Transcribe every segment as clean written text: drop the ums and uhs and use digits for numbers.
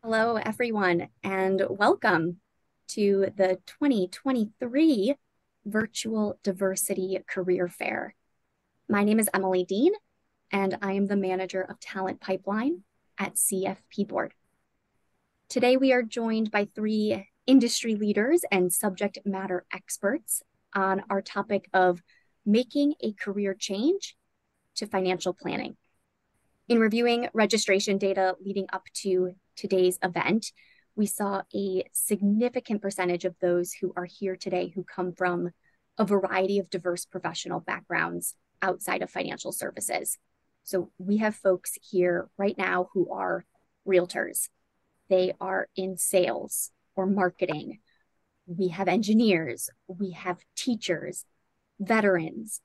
Hello, everyone, and welcome to the 2023 Virtual Diversity Career Fair. My name is Emily Dean, and I am the manager of Talent Pipeline at CFP Board. Today, we are joined by three industry leaders and subject matter experts on our topic of making a career change to financial planning. In reviewing registration data leading up to today's event, we saw a significant percentage of those who are here today who come from a variety of diverse professional backgrounds outside of financial services. So we have folks here right now who are realtors. They are in sales or marketing. We have engineers. We have teachers, veterans,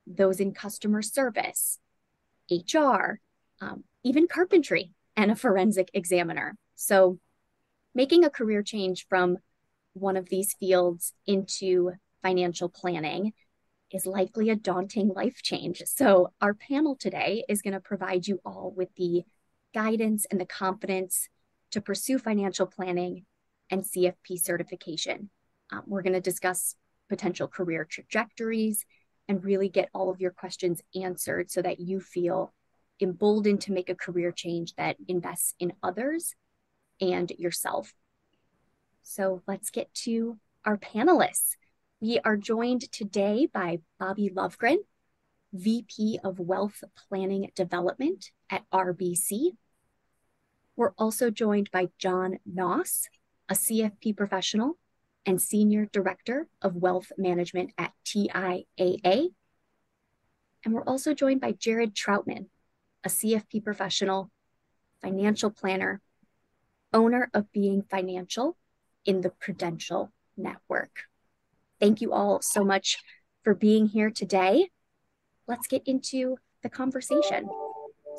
those in customer service, HR, even carpentry, and a forensic examiner. So making a career change from one of these fields into financial planning is likely a daunting life change. So our panel today is going to provide you all with the guidance and the confidence to pursue financial planning and CFP certification. We're going to discuss potential career trajectories and really get all of your questions answered so that you feel emboldened to make a career change that invests in others and yourself. So let's get to our panelists. We are joined today by Bobby Lovgren, VP of Wealth Planning Development at RBC. We're also joined by John Noss, a CFP professional and Senior Director of Wealth Management at TIAA. And we're also joined by Jared Troutman, a CFP professional, financial planner, owner of Being Financial in the Prudential Network. Thank you all so much for being here today. Let's get into the conversation.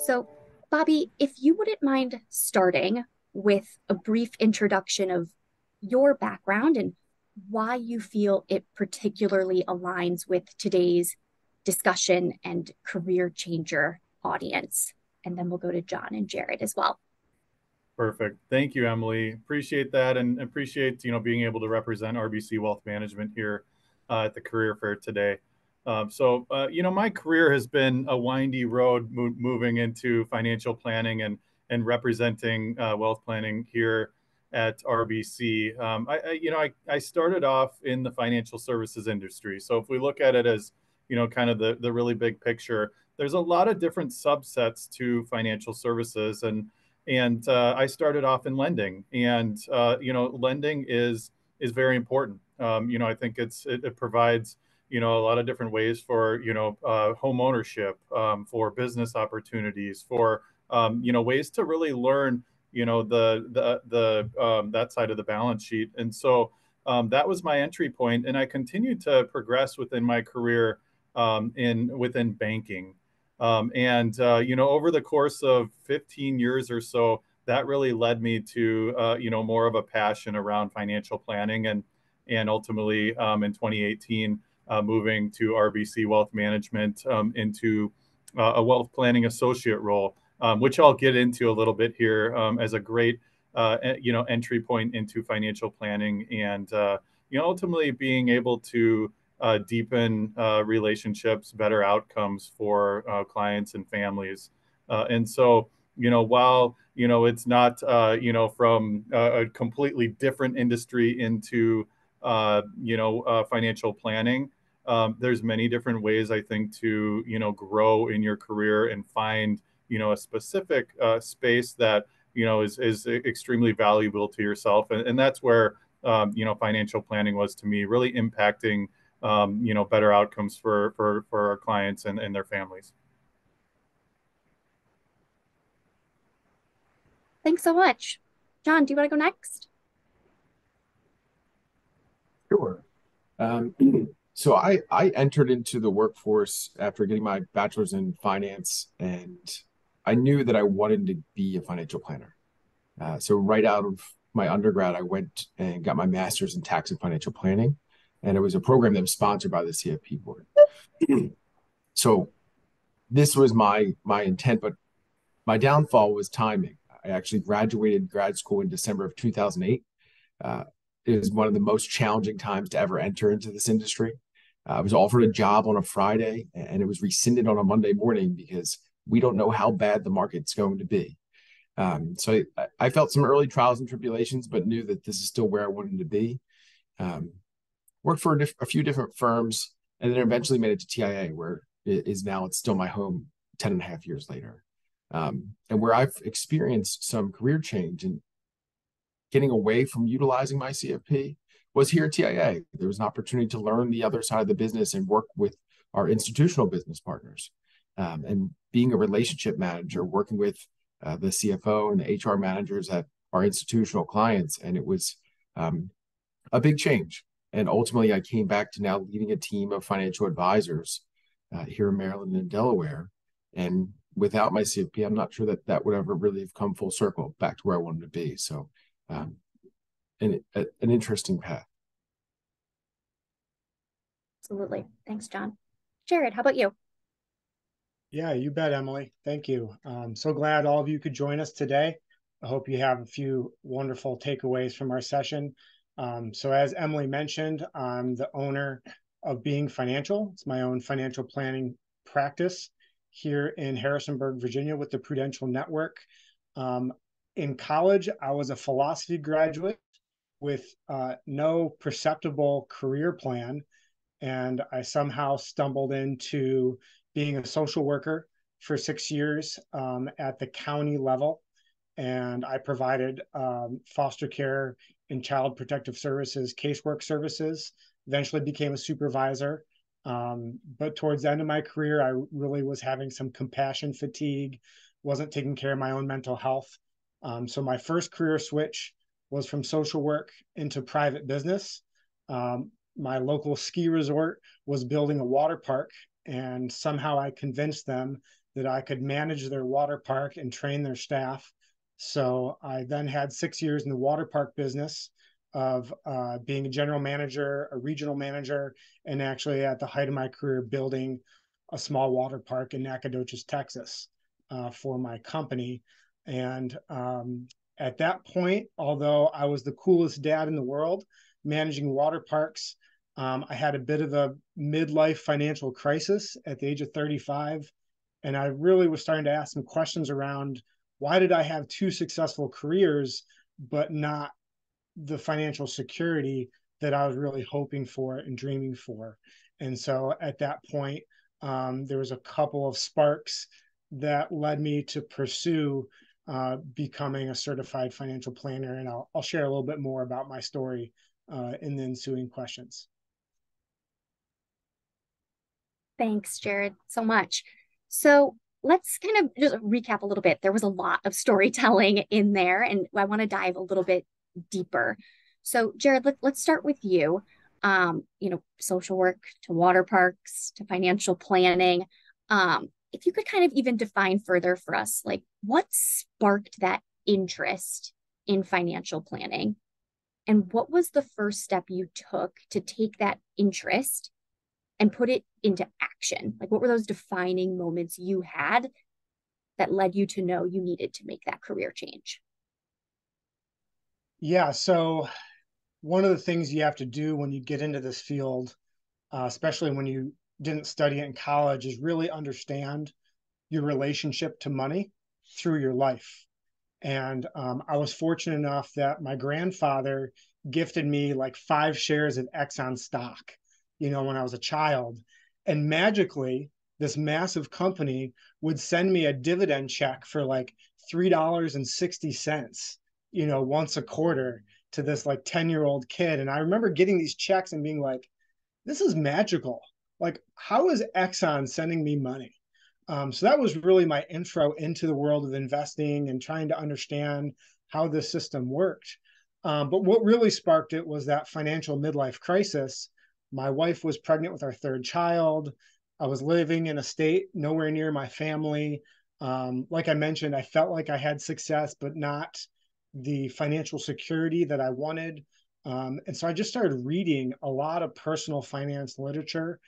So, Bobby, if you wouldn't mind starting with a brief introduction of your background and why you feel it particularly aligns with today's discussion and career changer audience. And then we'll go to John and Jared as well. Perfect. Thank you, Emily. Appreciate that and appreciate, being able to represent RBC Wealth Management here at the career fair today. My career has been a windy road moving into financial planning and representing wealth planning here at RBC. I started off in the financial services industry. So if we look at it as, kind of the really big picture, there's a lot of different subsets to financial services. And I started off in lending, and lending is very important. I think it provides a lot of different ways for home ownership, for business opportunities, for ways to really learn that side of the balance sheet. And so that was my entry point, and I continued to progress within my career within banking. Over the course of 15 years or so, that really led me to, more of a passion around financial planning and ultimately in 2018, moving to RBC Wealth Management into a wealth planning associate role, which I'll get into a little bit here as a great, entry point into financial planning and, ultimately being able to deepen relationships, better outcomes for clients and families. While it's not from a completely different industry into financial planning, there's many different ways I think to grow in your career and find a specific space that is extremely valuable to yourself, and that's where financial planning was to me, really impacting better outcomes for our clients and their families. Thanks so much. John, do you want to go next? Sure. So I entered into the workforce after getting my bachelor's in finance, and I knew that I wanted to be a financial planner. So right out of my undergrad, I went and got my master's in tax and financial planning, and it was a program that was sponsored by the CFP Board. So this was my intent, but my downfall was timing. I actually graduated grad school in December of 2008. It was one of the most challenging times to ever enter into this industry. I was offered a job on a Friday and it was rescinded on a Monday morning because we don't know how bad the market's going to be. So I felt some early trials and tribulations, but knew that this is still where I wanted to be. Worked for a few different firms, and then eventually made it to TIA, where it's still my home 10 and a half years later. And where I've experienced some career change and getting away from utilizing my CFP was here at TIA. There was an opportunity to learn the other side of the business and work with our institutional business partners. And being a relationship manager, working with the CFO and the HR managers at our institutional clients. And it was a big change. And ultimately, I came back to now leading a team of financial advisors here in Maryland and Delaware. And without my CFP, I'm not sure that would ever really have come full circle back to where I wanted to be. So an interesting path. Absolutely. Thanks, John. Jared, how about you? Yeah, you bet, Emily. Thank you. So glad all of you could join us today. I hope you have a few wonderful takeaways from our session. So as Emily mentioned, I'm the owner of Being Financial. It's my own financial planning practice here in Harrisonburg, Virginia, with the Prudential Network. In college, I was a philosophy graduate with no perceptible career plan. And I somehow stumbled into being a social worker for 6 years at the county level. And I provided foster care and child protective services, casework services, eventually became a supervisor. But towards the end of my career, I really was having some compassion fatigue, wasn't taking care of my own mental health. So my first career switch was from social work into private business. My local ski resort was building a water park, and somehow I convinced them that I could manage their water park and train their staff. So I then had 6 years in the water park business of being a general manager, a regional manager, and actually at the height of my career, building a small water park in Nacogdoches, Texas for my company. And at that point, although I was the coolest dad in the world, managing water parks, I had a bit of a midlife financial crisis at the age of 35. And I really was starting to ask some questions around, why did I have two successful careers, but not the financial security that I was really hoping for and dreaming for? And so at that point, there was a couple of sparks that led me to pursue becoming a certified financial planner. And I'll share a little bit more about my story in the ensuing questions. Thanks, Jared, so much. So let's kind of just recap a little bit. There was a lot of storytelling in there, and I want to dive a little bit deeper. So, Jared, let's start with you. Social work to water parks to financial planning. If you could kind of even define further for us, like what sparked that interest in financial planning? And what was the first step you took to take that interest and put it into action? Like, what were those defining moments you had that led you to know you needed to make that career change? Yeah, so one of the things you have to do when you get into this field, especially when you didn't study it in college, is really understand your relationship to money through your life. And I was fortunate enough that my grandfather gifted me like 5 shares of Exxon stock, when I was a child. And magically, this massive company would send me a dividend check for like $3.60, once a quarter to this like 10-year-old kid. And I remember getting these checks and being like, this is magical. Like, how is Exxon sending me money? So that was really my intro into the world of investing and trying to understand how this system worked. But what really sparked it was that financial midlife crisis. My wife was pregnant with our third child. I was living in a state nowhere near my family. Like I mentioned, I felt like I had success, but not the financial security that I wanted. And so I just started reading a lot of personal finance literature.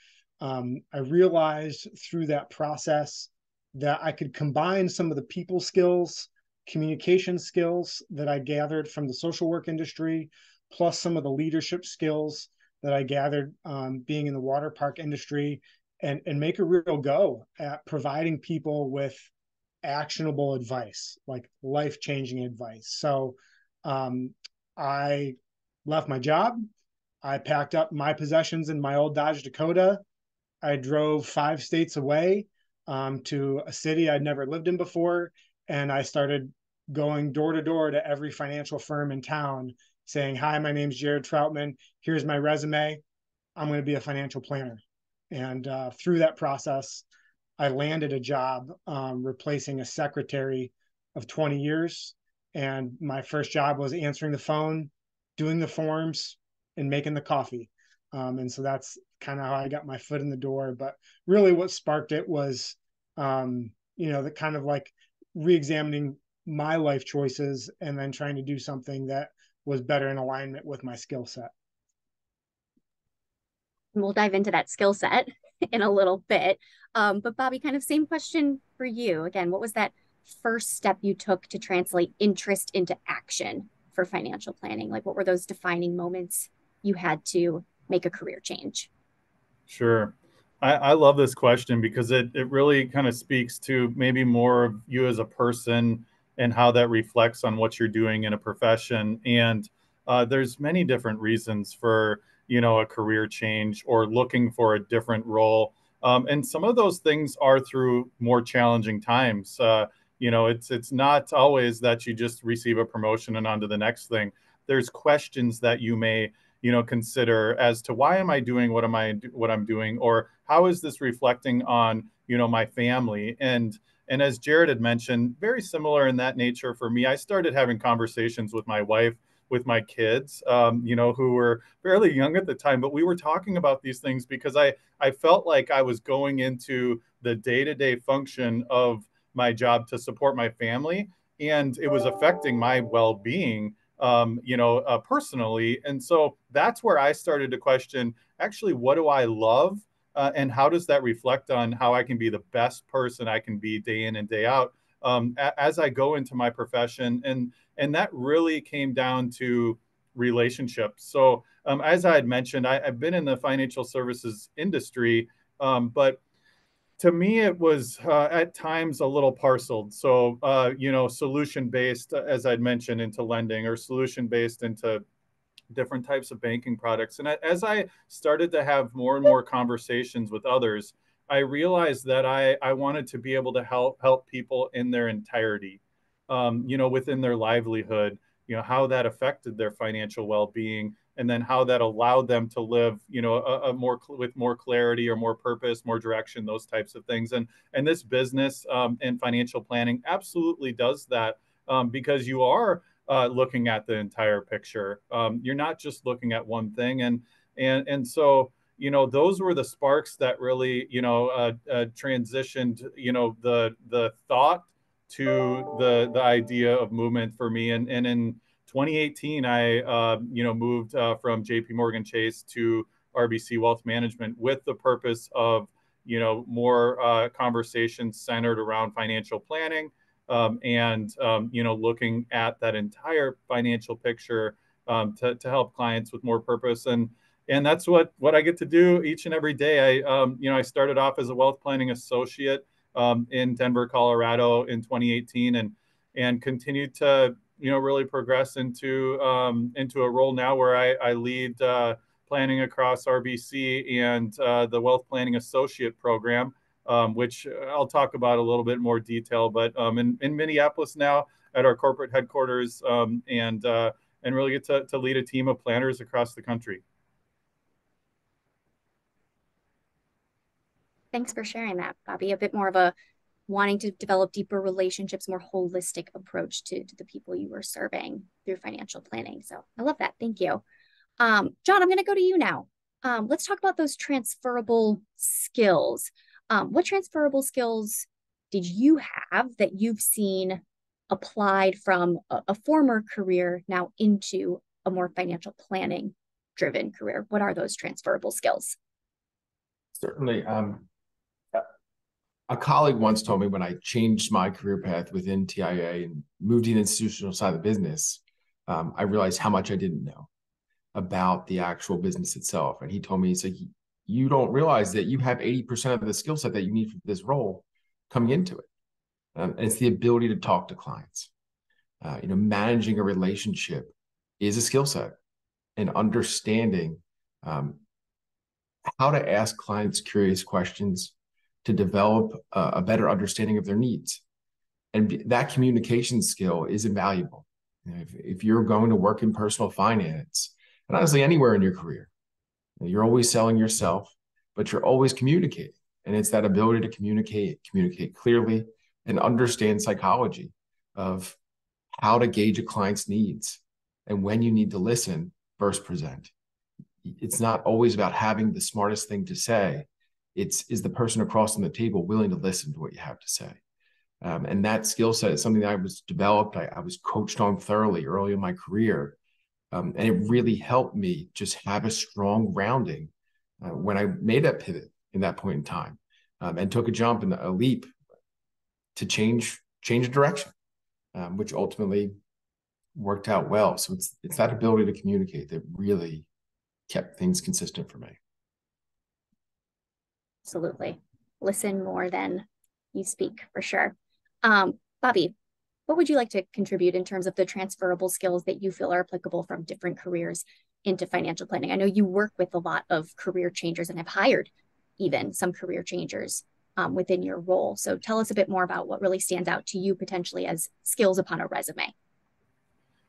I realized through that process that I could combine some of the people skills communication skills that I gathered from the social work industry, plus some of the leadership skills that I gathered being in the water park industry, and make a real go at providing people with actionable advice, like life-changing advice. So I left my job. I packed up my possessions in my old Dodge Dakota. I drove 5 states away to a city I'd never lived in before. And I started going door to door to every financial firm in town saying, "Hi, my name's Jared Troutman. Here's my resume. I'm going to be a financial planner." And through that process, I landed a job replacing a secretary of 20 years. And my first job was answering the phone, doing the forms, and making the coffee. And so that's kind of how I got my foot in the door. But really, what sparked it was, the kind of like re-examining my life choices and then trying to do something that was better in alignment with my skill set. We'll dive into that skill set in a little bit. But Bobby, kind of same question for you. Again, what was that first step you took to translate interest into action for financial planning? Like, what were those defining moments you had to make a career change? Sure. I love this question because it really kind of speaks to maybe more of you as a person and how that reflects on what you're doing in a profession. And there's many different reasons for, a career change or looking for a different role. And some of those things are through more challenging times. It's not always that you just receive a promotion and on to the next thing. There's questions that you may consider as to why am I doing what I'm doing, or how is this reflecting on my family. And as Jared had mentioned, very similar in that nature for me. I started having conversations with my wife, with my kids, who were fairly young at the time, but we were talking about these things because I felt like I was going into the day-to-day function of my job to support my family, and it was affecting my well-being personally. And so that's where I started to question, actually, what do I love? And how does that reflect on how I can be the best person I can be day in and day out as I go into my profession? And that really came down to relationships. So as I had mentioned, I've been in the financial services industry, but to me, it was at times a little parceled. So, solution based, as I'd mentioned, into lending, or solution based into different types of banking products. And as I started to have more and more conversations with others, I realized that I wanted to be able to help people in their entirety, within their livelihood, how that affected their financial well-being, and then how that allowed them to live, a more with more clarity or more purpose, more direction, those types of things. And this business and financial planning absolutely does that, because you are looking at the entire picture. You're not just looking at one thing, and so those were the sparks that really transitioned the thought to the idea of movement for me. And in 2018, I moved from JP Morgan Chase to RBC Wealth Management with the purpose of more conversations centered around financial planning, and looking at that entire financial picture, to help clients with more purpose. And that's what I get to do each and every day. I started off as a wealth planning associate in Denver, Colorado in 2018, and continued to really progress into a role now where I lead planning across RBC and the Wealth Planning Associate Program, which I'll talk about a little bit more detail. But in Minneapolis now at our corporate headquarters, and really get to lead a team of planners across the country. Thanks for sharing that, Bobby. A bit more of a wanting to develop deeper relationships, more holistic approach to the people you were serving through financial planning. So I love that. Thank you. John, I'm going to go to you now. Let's talk about those transferable skills. What transferable skills did you have that you've seen applied from a former career now into a more financial planning driven career? What are those transferable skills? Certainly. A colleague once told me when I changed my career path within TIA and moved to the institutional side of the business, I realized how much I didn't know about the actual business itself. And he told me, he said, you don't realize that you have 80% of the skill set that you need for this role coming into it. And it's the ability to talk to clients. Managing a relationship is a skill set, and understanding how to ask clients curious questions to develop a better understanding of their needs. And that communication skill is invaluable. If you're going to work in personal finance, and honestly anywhere in your career, you're always selling yourself, but you're always communicating. And it's that ability to communicate clearly, and understand psychology of how to gauge a client's needs and when you need to listen versus present. It's not always about having the smartest thing to say. Is the person across on the table willing to listen to what you have to say? And that skill set is something that I was developed. I was coached on thoroughly early in my career. And it really helped me just have a strong grounding when I made that pivot in that point in time, and took a jump and a leap to change a direction, which ultimately worked out well. So it's that ability to communicate that really kept things consistent for me. Absolutely. Listen more than you speak, for sure. Bobby, what would you like to contribute in terms of the transferable skills that you feel are applicable from different careers into financial planning? I know you work with a lot of career changers and have hired even some career changers within your role. So tell us a bit more about what really stands out to you potentially as skills upon a resume.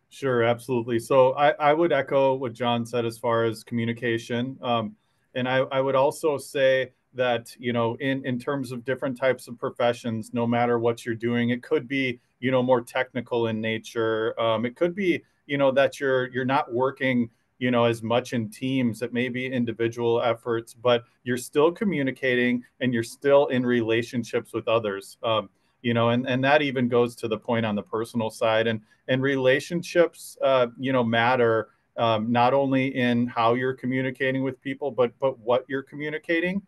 Sure, absolutely. So I would echo what John said as far as communication. And I would also say that, in terms of different types of professions, no matter what you're doing, it could be, more technical in nature. It could be, that you're not working, as much in teams. It may be individual efforts, but you're still communicating and you're still in relationships with others. And that even goes to the point on the personal side. And relationships, matter, not only in how you're communicating with people, but what you're communicating.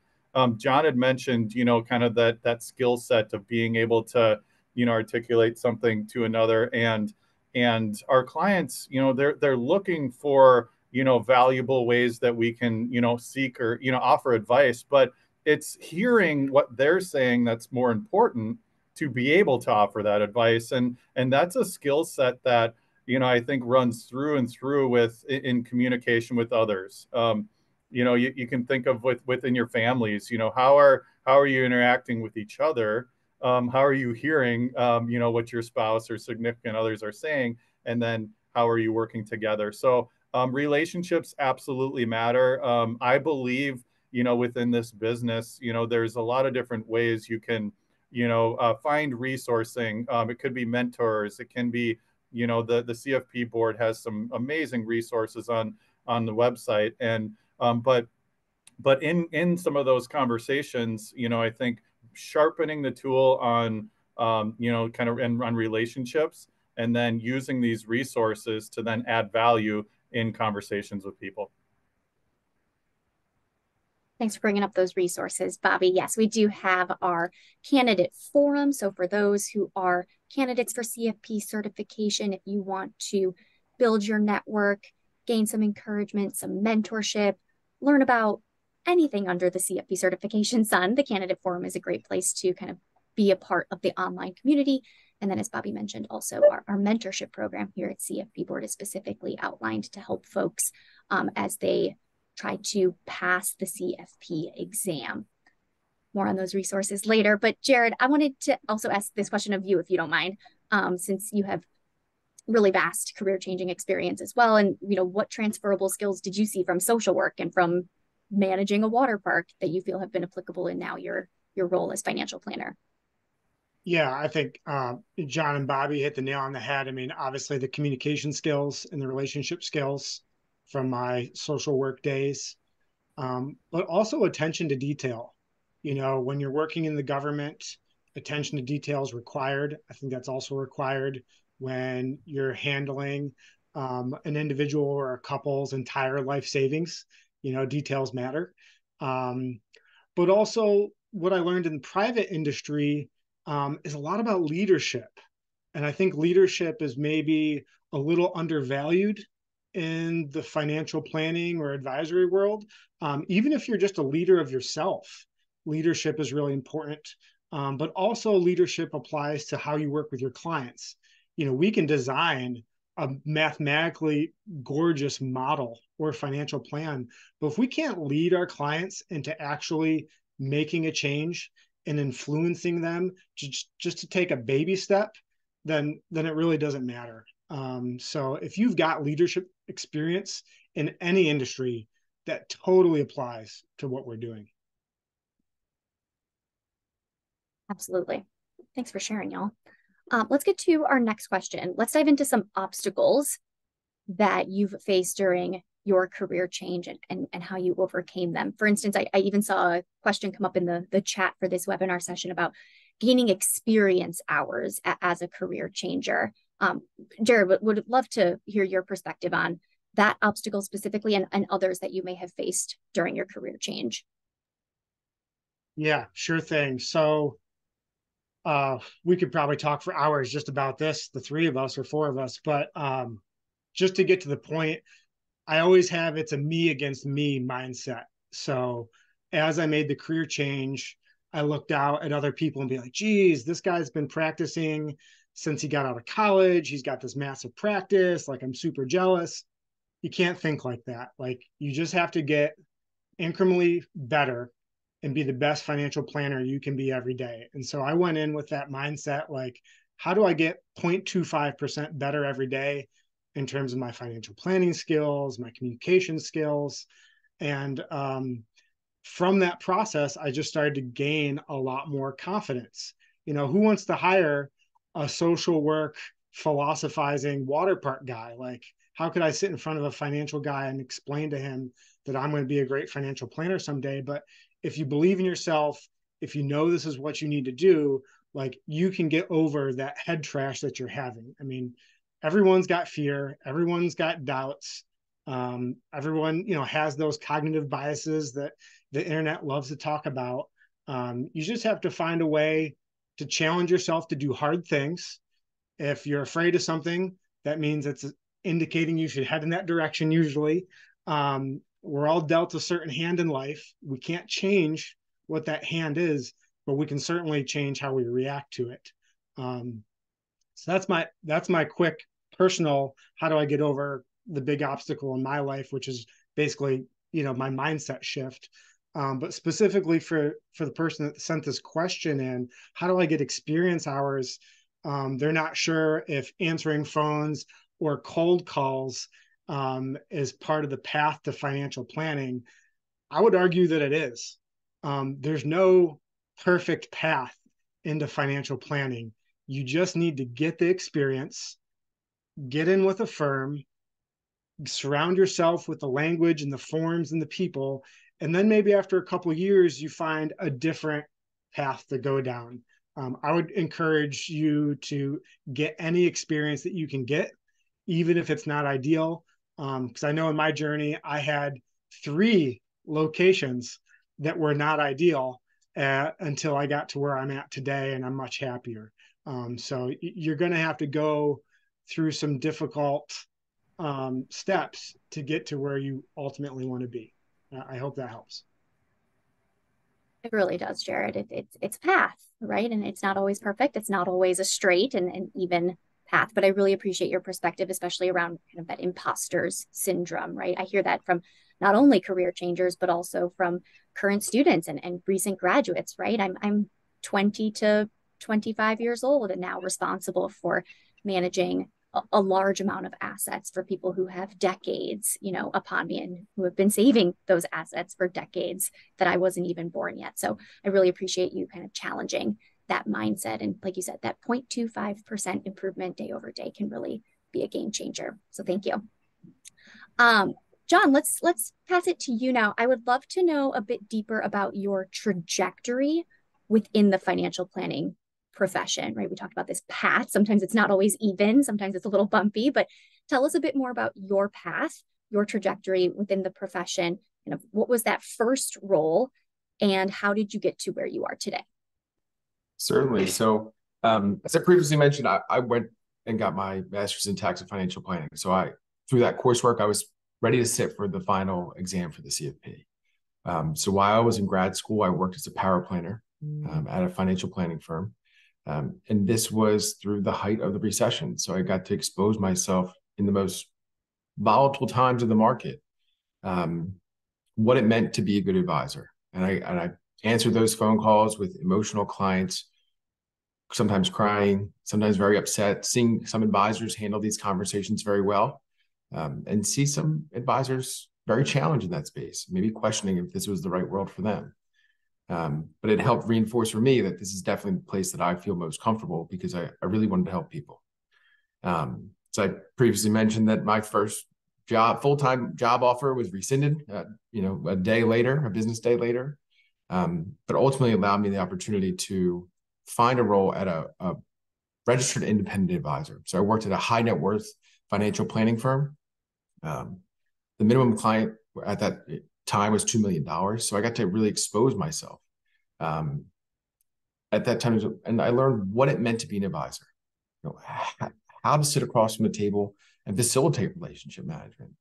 John had mentioned, kind of that skill set of being able to, articulate something to another, and our clients, they're looking for, valuable ways that we can, seek or, offer advice, but it's hearing what they're saying that's more important to be able to offer that advice. And that's a skill set that, I think runs through and through in communication with others. You can think of within your families, how are you interacting with each other? How are you hearing, what your spouse or significant others are saying? And then how are you working together? So relationships absolutely matter. I believe, within this business, there's a lot of different ways you can, find resourcing. It could be mentors. It can be, the CFP board has some amazing resources on the website. And but in some of those conversations, I think sharpening the tool on, kind of on relationships, and then using these resources to then add value in conversations with people. Thanks for bringing up those resources, Bobby. Yes, we do have our candidate forum. So for those who are candidates for CFP certification, if you want to build your network, gain some encouragement, some mentorship, learn about anything under the CFP certification sun, the candidate forum is a great place to kind of be a part of the online community. And then, as Bobby mentioned, also our mentorship program here at CFP Board is specifically outlined to help folks as they try to pass the CFP exam. More on those resources later. But Jared, I wanted to also ask this question of you, if you don't mind, since you have really vast career-changing experience as well. And, what transferable skills did you see from social work and from managing a water park that you feel have been applicable in now your role as financial planner? Yeah, I think John and Bobby hit the nail on the head. I mean, obviously the communication skills and the relationship skills from my social work days, but also attention to detail. When you're working in the government, attention to detail is required. I think that's also required when you're handling an individual or a couple's entire life savings. Details matter. But also what I learned in private industry is a lot about leadership. And I think leadership is maybe a little undervalued in the financial planning or advisory world. Even if you're just a leader of yourself, leadership is really important. But also leadership applies to how you work with your clients. We can design a mathematically gorgeous model or financial plan, but if we can't lead our clients into actually making a change and influencing them just to take a baby step, then it really doesn't matter. So if you've got leadership experience in any industry, that totally applies to what we're doing. Absolutely. Thanks for sharing, y'all. Let's get to our next question. Let's dive into some obstacles that you've faced during your career change and how you overcame them. For instance, I even saw a question come up in the chat for this webinar session about gaining experience hours as a career changer. Jared, would love to hear your perspective on that obstacle specifically and others that you may have faced during your career change. Yeah, sure thing. So we could probably talk for hours just about this, the three of us or four of us, but just to get to the point, I always have it's a me against me mindset. So as I made the career change, I looked out at other people and be like, geez, this guy's been practicing since he got out of college. He's got this massive practice. Like, I'm super jealous. You can't think like that. Like, you just have to get incrementally better and be the best financial planner you can be every day. And so I went in with that mindset, like, how do I get 0.25% better every day in terms of my financial planning skills, my communication skills? And from that process, I just started to gain a lot more confidence. Who wants to hire a social work, philosophizing water park guy? Like, how could I sit in front of a financial guy and explain to him that I'm going to be a great financial planner someday? But if you believe in yourself, if you know this is what you need to do, like, you can get over that head trash that you're having. I mean, everyone's got fear, everyone's got doubts. Everyone, has those cognitive biases that the internet loves to talk about. You just have to find a way to challenge yourself to do hard things. If you're afraid of something, that means it's indicating you should head in that direction usually. We're all dealt a certain hand in life. We can't change what that hand is, but we can certainly change how we react to it. So that's my quick personal, how do I get over the big obstacle in my life, which is basically, my mindset shift. But specifically for the person that sent this question in, how do I get experience hours? They're not sure if answering phones or cold calls is part of the path to financial planning. I would argue that it is. There's no perfect path into financial planning. You just need to get the experience, get in with a firm, surround yourself with the language and the forms and the people, and then maybe after a couple of years, you find a different path to go down. I would encourage you to get any experience that you can get, even if it's not ideal. Because I know in my journey, I had 3 locations that were not ideal until I got to where I'm at today, and I'm much happier. So you're going to have to go through some difficult steps to get to where you ultimately want to be. I hope that helps. It really does, Jared. It's a path, right? And it's not always perfect. It's not always a straight and even path, but I really appreciate your perspective, especially around kind of that imposter's syndrome, right? I hear that from not only career changers, but also from current students and recent graduates, right? I'm 20 to 25 years old and now responsible for managing a large amount of assets for people who have decades, upon me and who have been saving those assets for decades that I wasn't even born yet. So I really appreciate you kind of challenging that mindset. And like you said, that 0.25% improvement day over day can really be a game changer. So thank you. John, let's pass it to you now. I would love to know a bit deeper about your trajectory within the financial planning profession, right? We talked about this path. Sometimes it's not always even, sometimes it's a little bumpy, but tell us a bit more about your path, your trajectory within the profession. What was that first role and how did you get to where you are today? Certainly. So, as I previously mentioned, I went and got my master's in tax and financial planning. So through that coursework, I was ready to sit for the final exam for the CFP. So while I was in grad school, I worked as a power planner at a financial planning firm. And this was through the height of the recession. So I got to expose myself in the most volatile times of the market, what it meant to be a good advisor. And I answered those phone calls with emotional clients, sometimes crying, sometimes very upset, seeing some advisors handle these conversations very well, and see some advisors very challenged in that space, maybe questioning if this was the right world for them. But it helped reinforce for me that this is definitely the place that I feel most comfortable because I really wanted to help people. So I previously mentioned that my first full-time job offer was rescinded, a day later, a business day later, but ultimately allowed me the opportunity to find a role at a registered independent advisor. So I worked at a high net worth financial planning firm. The minimum client at that time was $2 million. So I got to really expose myself at that time. And I learned what it meant to be an advisor, how to sit across from the table and facilitate relationship management.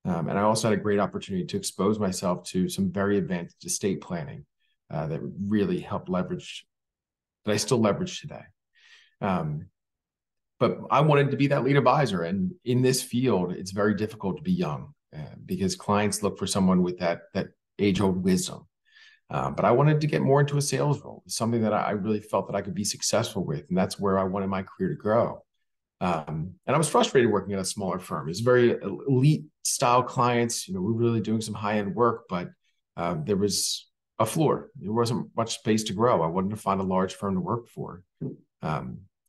And I also had a great opportunity to expose myself to some very advanced estate planning that really helped leverage, that I still leverage today. But I wanted to be that lead advisor. And in this field, it's very difficult to be young because clients look for someone with that age-old wisdom. But I wanted to get more into a sales role, something that I really felt that I could be successful with. And that's where I wanted my career to grow. And I was frustrated working at a smaller firm. It's very elite style clients. We're really doing some high-end work, but there was a floor. There wasn't much space to grow. I wanted to find a large firm to work for.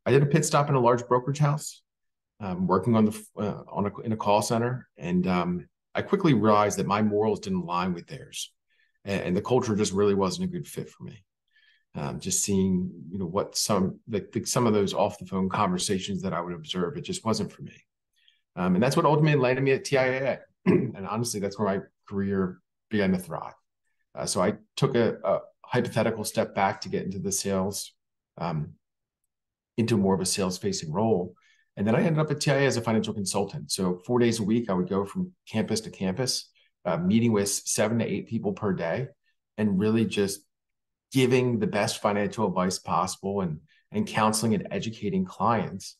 I did a pit stop in a large brokerage house, working in a call center, and I quickly realized that my morals didn't align with theirs, and the culture just really wasn't a good fit for me. Just seeing, what some of those off the phone conversations that I would observe, it just wasn't for me. And that's what ultimately landed me at TIAA. And honestly, that's where my career began to thrive. So I took a hypothetical step back to get into the sales, into more of a sales facing role. And then I ended up at TIAA as a financial consultant. So 4 days a week, I would go from campus to campus, meeting with 7 to 8 people per day, and really just giving the best financial advice possible and counseling and educating clients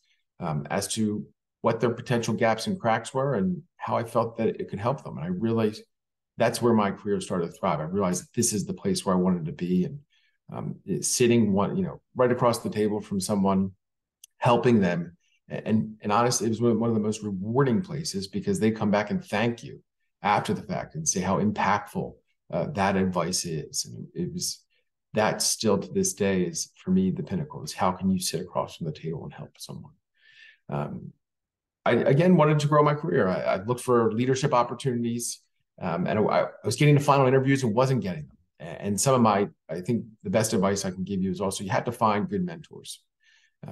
as to what their potential gaps and cracks were and how I felt that it could help them. And I realized that's where my career started to thrive. I realized that this is the place where I wanted to be, and sitting right across the table from someone, helping them. And honestly, it was one of the most rewarding places because they come back and thank you after the fact and say how impactful that advice is. And it was that still to this day is for me the pinnacle, is how can you sit across from the table and help someone. I again wanted to grow my career. I looked for leadership opportunities, and I was getting to final interviews and wasn't getting them. And I think the best advice I can give you is also you have to find good mentors.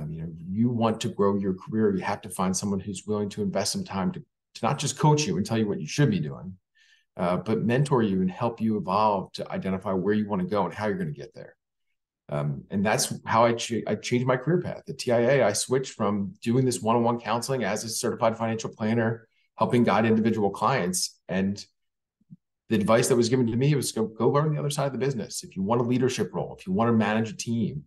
You want to grow your career, you have to find someone who's willing to invest some time to not just coach you and tell you what you should be doing, but mentor you and help you evolve to identify where you want to go and how you're going to get there. And that's how I changed my career path. At TIAA, I switched from doing this one-on-one counseling as a certified financial planner, helping guide individual clients. And the advice that was given to me was go learn the other side of the business. If you want a leadership role, if you want to manage a team,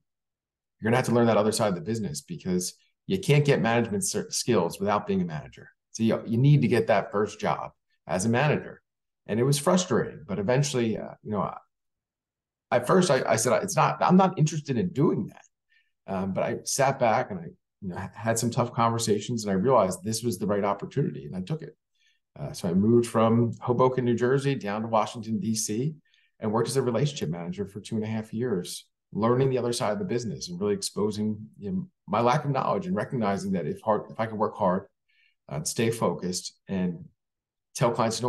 you're going to have to learn that other side of the business because you can't get management skills without being a manager. So you need to get that first job as a manager. And it was frustrating, but eventually, at first I said, I'm not interested in doing that. But I sat back and I had some tough conversations and I realized this was the right opportunity and I took it. So I moved from Hoboken, New Jersey down to Washington, D.C. and worked as a relationship manager for 2.5 years, learning the other side of the business and really exposing my lack of knowledge and recognizing that if I could work hard, stay focused and tell clients,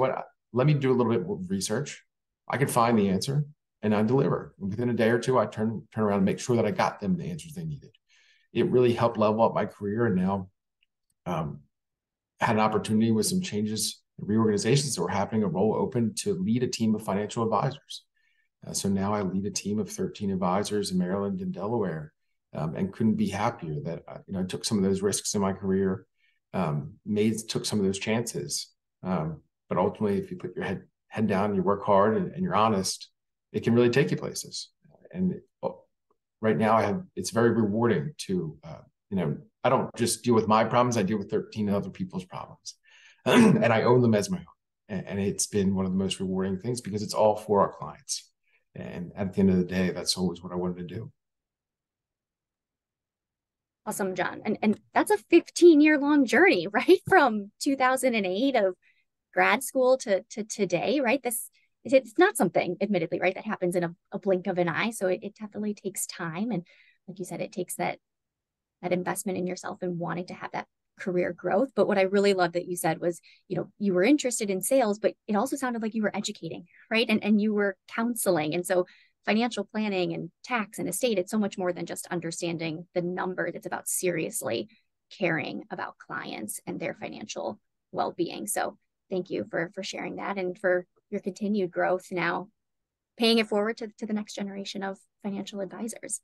let me do a little bit of research. I can find the answer and I deliver. And within a day or two, I turn around and make sure that I got them the answers they needed. It really helped level up my career, and now had an opportunity with some changes and reorganizations that were happening, a role open to lead a team of financial advisors. So now I lead a team of 13 advisors in Maryland and Delaware, and couldn't be happier that I took some of those risks in my career, took some of those chances. But ultimately, if you put your head down, and you work hard, and you're honest, it can really take you places. And right now, it's very rewarding to I don't just deal with my problems; I deal with 13 other people's problems, and I own them as my own. And it's been one of the most rewarding things because it's all for our clients. And at the end of the day, that's always what I wanted to do. Awesome, John. And that's a 15-year long journey, right? From 2008 of grad school to today, right? It's not something, admittedly, right, that happens in a blink of an eye. So it definitely takes time. And like you said, it takes that investment in yourself and wanting to have that career growth. But what I really love that you said was, you were interested in sales, but it also sounded like you were educating, right? And you were counseling. And so financial planning and tax and estate, it's so much more than just understanding the numbers. It's about seriously caring about clients and their financial well-being. So thank you for sharing that and for your continued growth now, paying it forward to the next generation of financial advisors.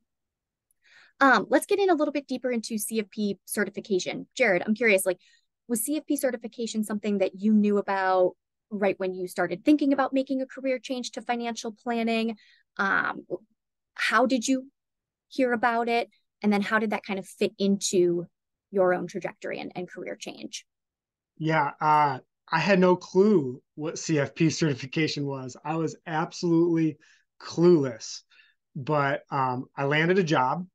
Let's get in a little bit deeper into CFP certification. Jared, I'm curious, was CFP certification something that you knew about right when you started thinking about making a career change to financial planning? How did you hear about it? And then how did that kind of fit into your own trajectory and career change? Yeah, I had no clue what CFP certification was. I was absolutely clueless. But I landed a job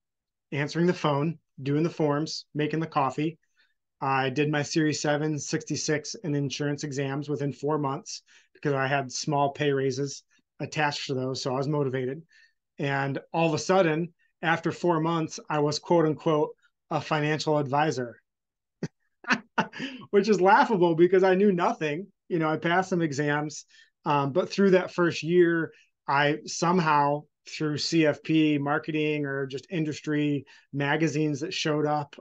answering the phone, doing the forms, making the coffee. I did my Series 7, 66, and insurance exams within 4 months because I had small pay raises attached to those. So I was motivated. And all of a sudden, after 4 months, I was quote unquote a financial advisor, which is laughable because I knew nothing. I passed some exams, but through that first year, I somehow, through CFP marketing or just industry magazines that showed up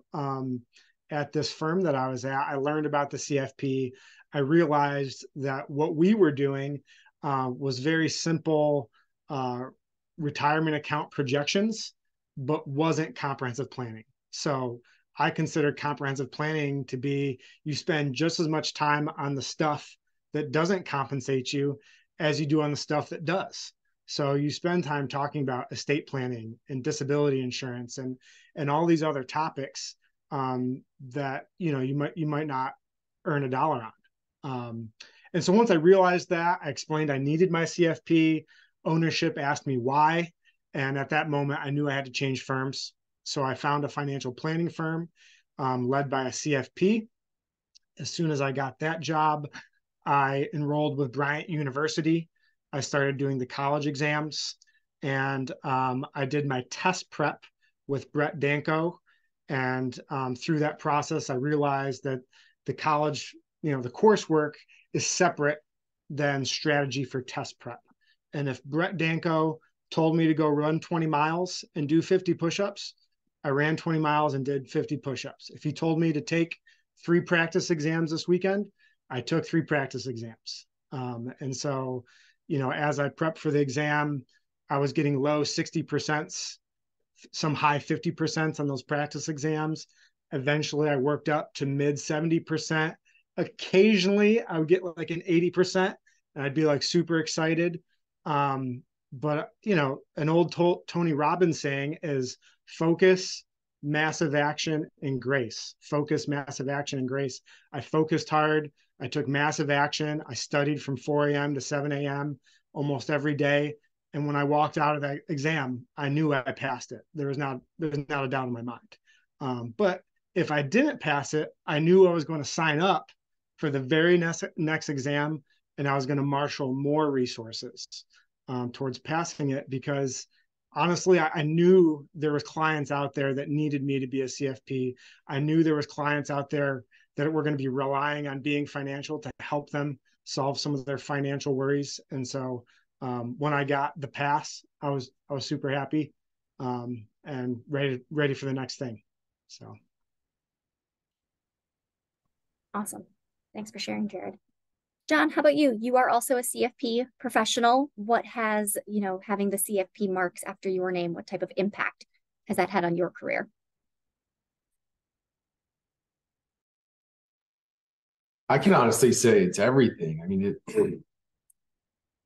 at this firm that I was at, I learned about the CFP. I realized that what we were doing was very simple retirement account projections, but wasn't comprehensive planning. So I consider comprehensive planning to be you spend just as much time on the stuff that doesn't compensate you as you do on the stuff that does. So you spend time talking about estate planning and disability insurance and all these other topics that you might not earn a dollar on. And so once I realized that, I explained I needed my CFP. Ownership asked me why, and at that moment, I knew I had to change firms. So I found a financial planning firm led by a CFP. As soon as I got that job, I enrolled with Bryant University. I started doing the college exams, and I did my test prep with Brett Danko. And through that process, I realized that the college, the coursework is separate than strategy for test prep. And if Brett Danko told me to go run 20 miles and do 50 push-ups, I ran 20 miles and did 50 push-ups. If he told me to take 3 practice exams this weekend, I took 3 practice exams. And so, as I prepped for the exam, I was getting low 60%, some high 50% on those practice exams. Eventually, I worked up to mid 70%. Occasionally, I would get like an 80%, and I'd be like super excited. But an old Tony Robbins saying is focus, massive action, and grace. Focus, massive action, and grace. I focused hard. I took massive action. I studied from 4 a.m. to 7 a.m. almost every day. And when I walked out of that exam, I knew I passed it. There was not a doubt in my mind. But if I didn't pass it, I knew I was going to sign up for the very next exam, and I was going to marshal more resources towards passing it, because honestly, I knew there was clients out there that needed me to be a CFP. I knew there was clients out there that were going to be relying on being financial to help them solve some of their financial worries. And so when I got the pass, I was super happy and ready for the next thing. So awesome. Thanks for sharing, Jared. John, how about you? You are also a CFP professional. What has, having the CFP marks after your name, what type of impact has that had on your career? I can honestly say it's everything. I mean,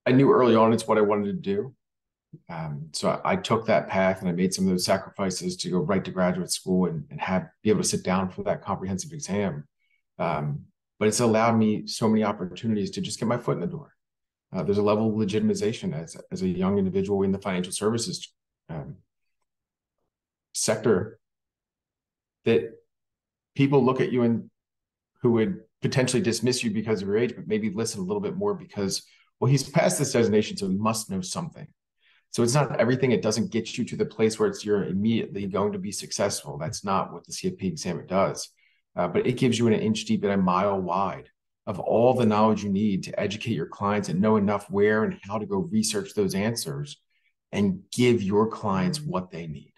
I knew early on it's what I wanted to do. So I took that path and I made some of those sacrifices to go right to graduate school and be able to sit down for that comprehensive exam. But it's allowed me so many opportunities to just get my foot in the door. There's a level of legitimization as a young individual in the financial services sector that people look at you and who would potentially dismiss you because of your age, but maybe listen a little bit more because, well, he's passed this designation, so he must know something. So it's not everything. It doesn't get you to the place where you're immediately going to be successful. That's not what the CFP exam does. But it gives you an inch deep and a mile wide of all the knowledge you need to educate your clients and know enough where and how to go research those answers and give your clients what they need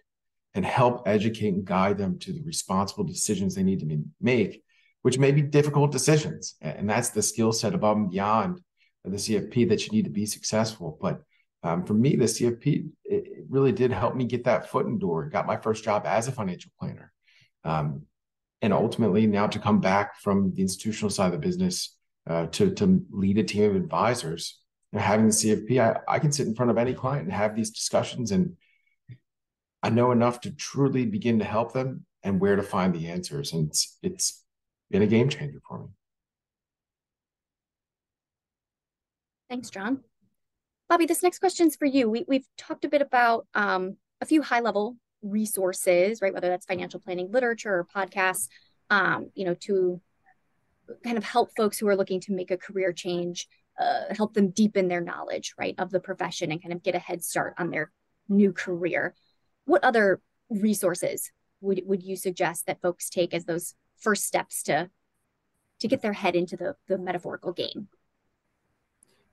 and help educate and guide them to the responsible decisions they need to make, which may be difficult decisions. And that's the skill set above and beyond the CFP that you need to be successful. But for me, the CFP, it really did help me get that foot in the door. Got my first job as a financial planner. And ultimately now to come back from the institutional side of the business to lead a team of advisors. Having the CFP, I can sit in front of any client and have these discussions, and I know enough to truly begin to help them and where to find the answers. And it's been a game changer for me. Thanks, John. Bobby, this next question is for you. We've talked a bit about a few high-level resources, right? Whether that's financial planning literature or podcasts, to kind of help folks who are looking to make a career change, help them deepen their knowledge, right, of the profession and kind of get a head start on their new career. What other resources would you suggest that folks take as those first steps to get their head into the metaphorical game?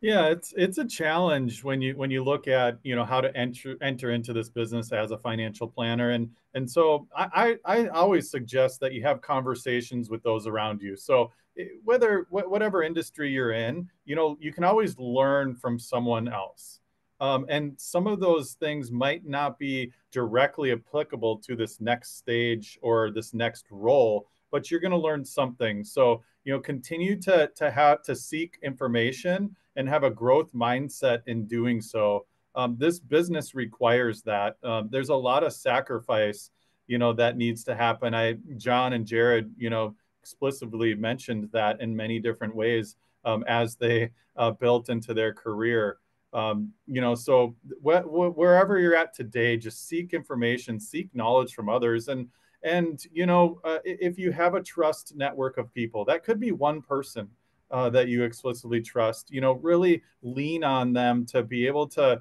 Yeah, it's a challenge when you look at how to enter into this business as a financial planner, and so I always suggest that you have conversations with those around you. So whatever industry you're in, you can always learn from someone else, and some of those things might not be directly applicable to this next stage or this next role, but you're going to learn something. So continue to seek information and have a growth mindset in doing so. This business requires that. There's a lot of sacrifice, that needs to happen. John and Jared, explicitly mentioned that in many different ways as they built into their career. So wherever you're at today, just seek information, seek knowledge from others, and if you have a trust network of people, that could be one person that you explicitly trust, really lean on them to be able to,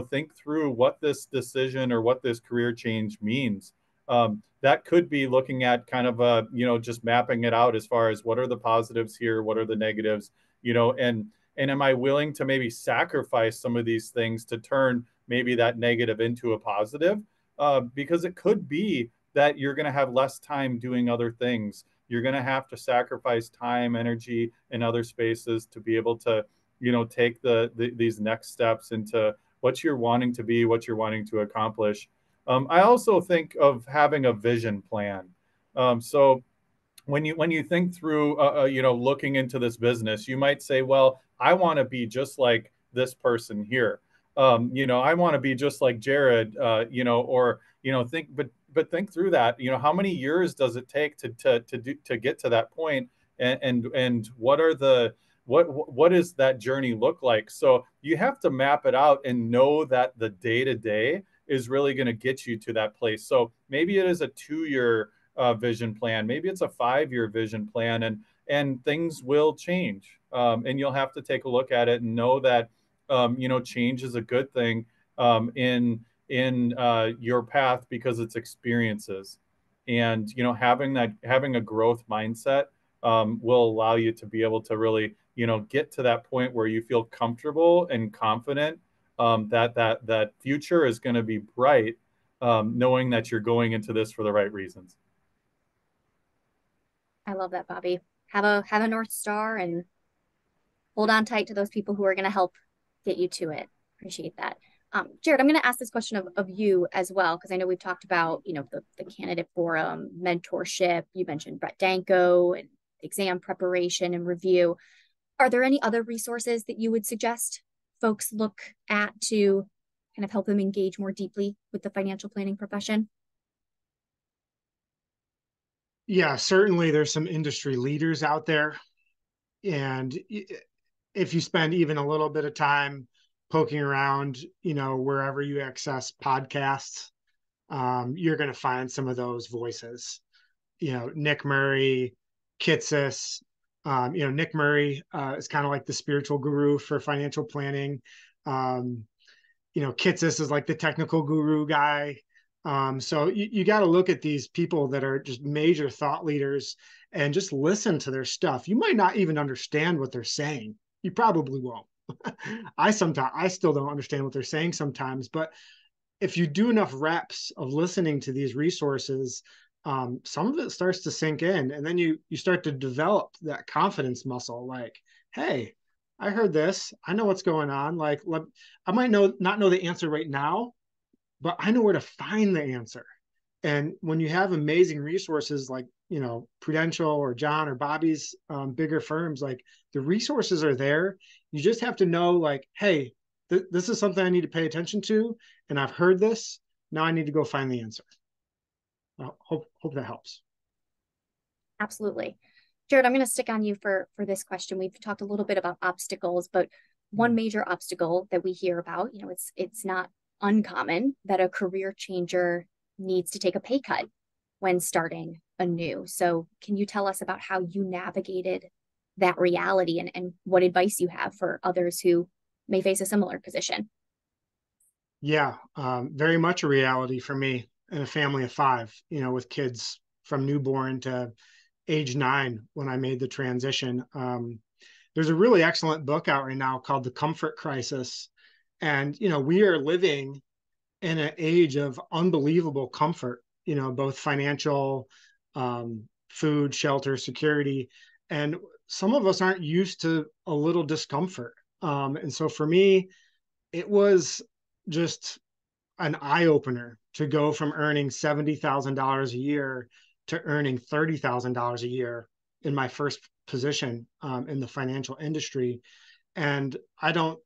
think through what this decision or what this career change means. That could be looking at kind of just mapping it out as far as what are the positives here, what are the negatives, and am I willing to maybe sacrifice some of these things to turn maybe that negative into a positive? Because it could be that you're going to have less time doing other things. You're going to have to sacrifice time, energy, and other spaces to be able to, take these next steps into what you're wanting to be, what you're wanting to accomplish. I also think of having a vision plan. So when you think through, looking into this business, you might say, well, I want to be just like this person here. I want to be just like Jared, or but think through that. How many years does it take to get to that point, and what does that journey look like? So you have to map it out and know that the day to day is really going to get you to that place. So maybe it is a 2-year vision plan, maybe it's a 5-year vision plan, and things will change, and you'll have to take a look at it and know that change is a good thing in your path because it's experiences, and having a growth mindset will allow you to be able to really get to that point where you feel comfortable and confident that future is going to be bright, knowing that you're going into this for the right reasons. I love that, Bobby. Have a North Star and hold on tight to those people who are going to help get you to it. Appreciate that. Jared, I'm going to ask this question of you as well, because I know we've talked about, the candidate forum, mentorship. You mentioned Brett Danko and exam preparation and review. Are there any other resources that you would suggest folks look at to kind of help them engage more deeply with the financial planning profession? Yeah, certainly there's some industry leaders out there. And if you spend even a little bit of time poking around, wherever you access podcasts, you're going to find some of those voices. Nick Murray, Kitsis. Nick Murray is kind of like the spiritual guru for financial planning. Kitsis is like the technical guru guy. So you got to look at these people that are just major thought leaders and just listen to their stuff. You might not even understand what they're saying. You probably won't. I still don't understand what they're saying sometimes, but if you do enough reps of listening to these resources, some of it starts to sink in, and then you start to develop that confidence muscle. Like, hey, I heard this. I know what's going on. Like, I might not know the answer right now, but I know where to find the answer. And when you have amazing resources like, Prudential or John or Bobby's bigger firms, like the resources are there. You just have to know, like, hey, this is something I need to pay attention to. And I've heard this. Now I need to go find the answer. Hope that helps. Absolutely. Jared, I'm going to stick on you for this question. We've talked a little bit about obstacles, but one major obstacle that we hear about, it's not uncommon that a career changer needs to take a pay cut when starting anew. So can you tell us about how you navigated that reality and what advice you have for others who may face a similar position? Yeah, very much a reality for me and a family of 5, with kids from newborn to age 9 when I made the transition. There's a really excellent book out right now called The Comfort Crisis. And, we are living in an age of unbelievable comfort, both financial, food, shelter, security. And some of us aren't used to a little discomfort. And so for me, it was just an eye opener to go from earning $70,000 a year to earning $30,000 a year in my first position in the financial industry. And I don't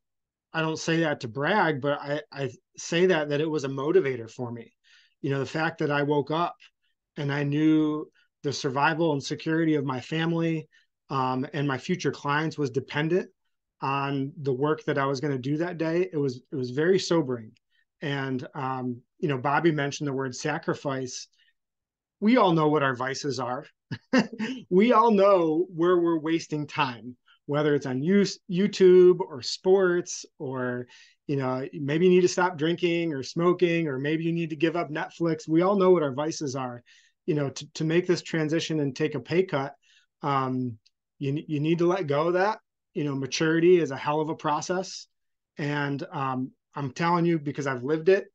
say that to brag, but I say that it was a motivator for me. The fact that I woke up and I knew the survival and security of my family and my future clients was dependent on the work that I was going to do that day. It was very sobering. And Bobby mentioned the word sacrifice. We all know what our vices are. We all know where we're wasting time, whether it's on YouTube or sports, or maybe you need to stop drinking or smoking, or maybe you need to give up Netflix. We all know what our vices are. To make this transition and take a pay cut, you need to let go of that. Maturity is a hell of a process, and I'm telling you, because I've lived it,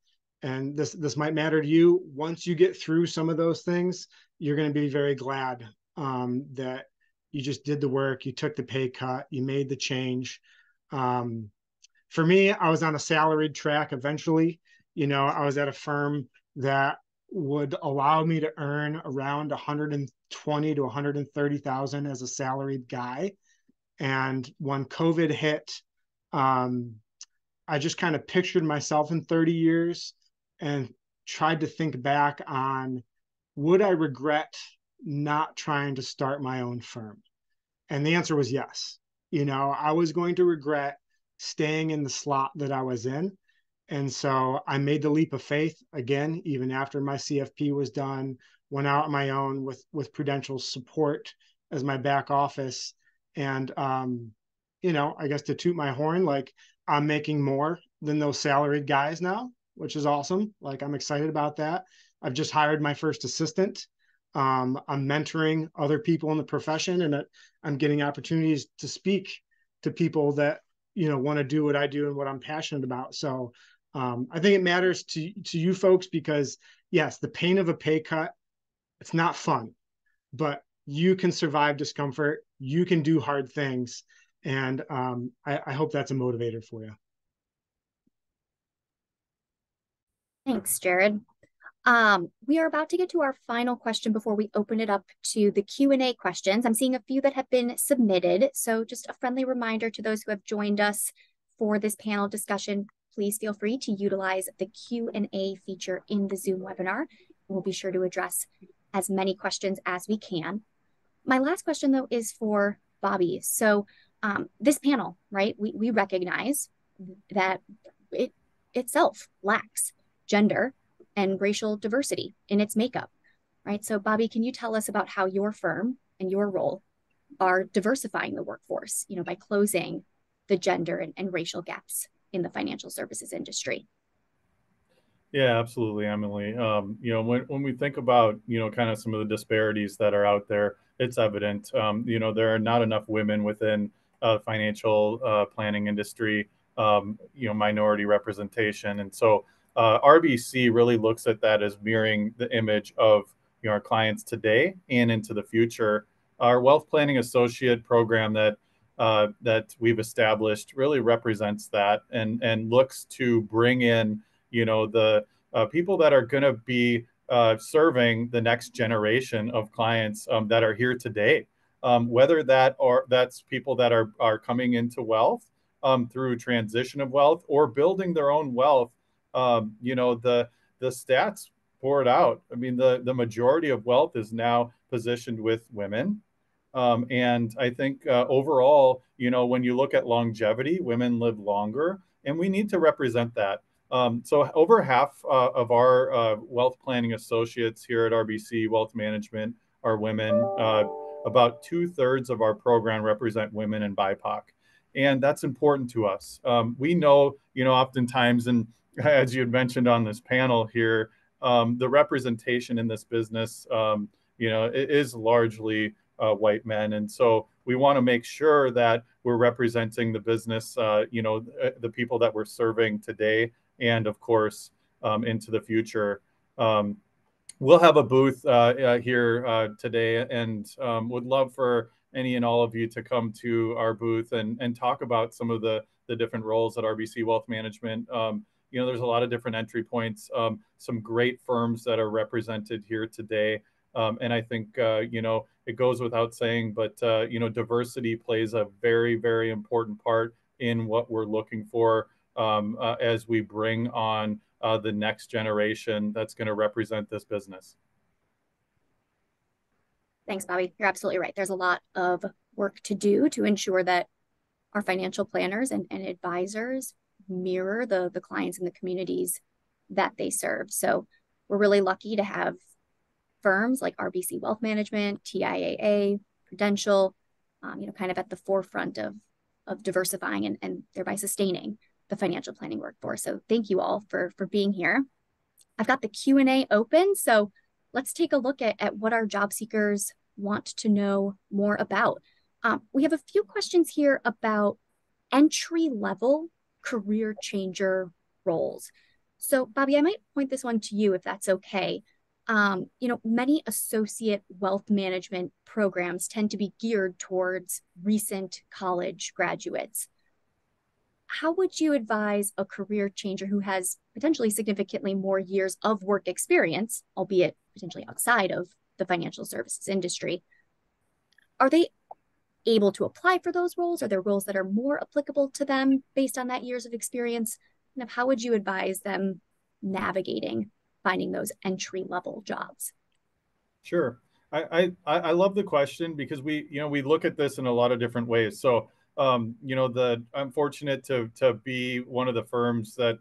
and this might matter to you. Once you get through some of those things, you're going to be very glad that you just did the work, you took the pay cut, you made the change. For me, I was on a salaried track eventually. I was at a firm that would allow me to earn around 120 to 130,000 as a salaried guy. And when COVID hit, I just kind of pictured myself in 30 years and tried to think back on, would I regret not trying to start my own firm? And the answer was yes. I was going to regret staying in the slot that I was in. And so I made the leap of faith again, even after my CFP was done, went out on my own with Prudential support as my back office. And, I guess to toot my horn, like, I'm making more than those salaried guys now, which is awesome. Like, I'm excited about that. I've just hired my first assistant. I'm mentoring other people in the profession, and I'm getting opportunities to speak to people that, want to do what I do and what I'm passionate about. So I think it matters to you folks, because yes, the pain of a pay cut, it's not fun, but you can survive discomfort. You can do hard things. And I hope that's a motivator for you. Thanks, Jared. We are about to get to our final question before we open it up to the Q&A questions. I'm seeing a few that have been submitted. So just a friendly reminder to those who have joined us for this panel discussion, please feel free to utilize the Q&A feature in the Zoom webinar. We'll be sure to address as many questions as we can. My last question, though, is for Bobby. So this panel, right, we recognize that it itself lacks gender and racial diversity in its makeup, right? So Bobby, can you tell us about how your firm and your role are diversifying the workforce, by closing the gender and racial gaps in the financial services industry? Yeah, absolutely, Emily. When we think about, kind of some of the disparities that are out there, it's evident. There are not enough women within financial planning industry, minority representation. And so RBC really looks at that as mirroring the image of our clients today and into the future. Our wealth planning associate program that we've established really represents that and looks to bring in the people that are going to be serving the next generation of clients that are here today, whether that's people that are coming into wealth through transition of wealth or building their own wealth. The stats pour it out. I mean, the majority of wealth is now positioned with women. And I think overall, when you look at longevity, women live longer, and we need to represent that. So over half of our wealth planning associates here at RBC Wealth Management are women. About 2/3 of our program represent women and BIPOC. And that's important to us. We know, oftentimes, and as you had mentioned on this panel here, the representation in this business, it is largely white men. And so we want to make sure that we're representing the business, the people that we're serving today and, of course, into the future. We'll have a booth here today and would love for any and all of you to come to our booth and talk about some of the different roles at RBC Wealth Management. There's a lot of different entry points, some great firms that are represented here today. And I think, it goes without saying, but, diversity plays a very, very important part in what we're looking for as we bring on the next generation that's going to represent this business. Thanks, Bobby. You're absolutely right. There's a lot of work to do to ensure that our financial planners and advisors mirror the clients and the communities that they serve. So we're really lucky to have firms like RBC Wealth Management, TIAA, Prudential, kind of at the forefront of diversifying and thereby sustaining the financial planning workforce. So thank you all for being here. I've got the Q&A open, so let's take a look at what our job seekers want to know more about. We have a few questions here about entry-level career changer roles. So Bobby, I might point this one to you if that's okay. Many associate wealth management programs tend to be geared towards recent college graduates. How would you advise a career changer who has potentially significantly more years of work experience, albeit potentially outside of the financial services industry? Are they able to apply for those roles? Are there roles that are more applicable to them based on that years of experience? And how would you advise them navigating finding those entry-level jobs? Sure. I love the question because we look at this in a lot of different ways. So, I'm fortunate to be one of the firms that,